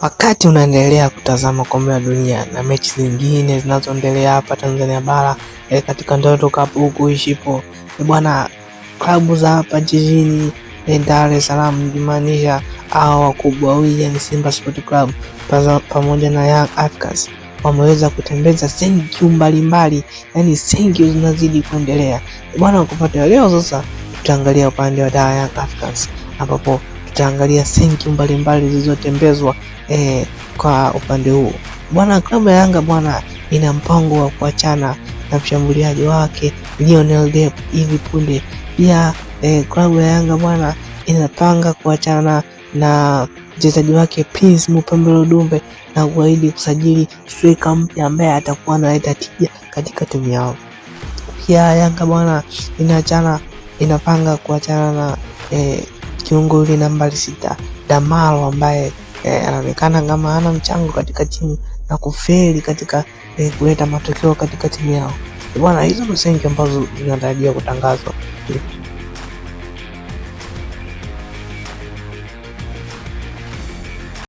Wakati unaendelea kutazama kombe la dunia na mechi zingine zinazoendelea hapa Tanzania bara katika Ndoto Cup huku ishipo bwana, klabu za hapa jijini Dar es Salaam jumaanisha hao wakubwa wawili yani Simba Sport Club pamoja na Young Africans wameweza kutembeza senki mbalimbali, yani senki zinazidi kuendelea bwana. Kupata leo sasa tutaangalia upande wa Young Africans ambapo tutaangalia senki mbalimbali zilizotembezwa kwa upande huo bwana. Klabu ya Yanga bwana ina mpango wa kuachana na mshambuliaji wake Lionel Dep hivi punde. Pia klabu ya Yanga bwana inapanga kuachana na mchezaji wake Prince Mupembelo Dumbe na kuahidi kusajili striker mpya ambaye atakuwa analeta tija katika timu yao. Pia Yanga bwana inapanga kuachana na kiungo yule nambari 6 Damaro ambaye anaonekana kama hana mchango katika timu na kufeli katika kuleta matokeo katika timu yao bwana. Hizo ndo senki ambazo zinatarajiwa kutangazwa.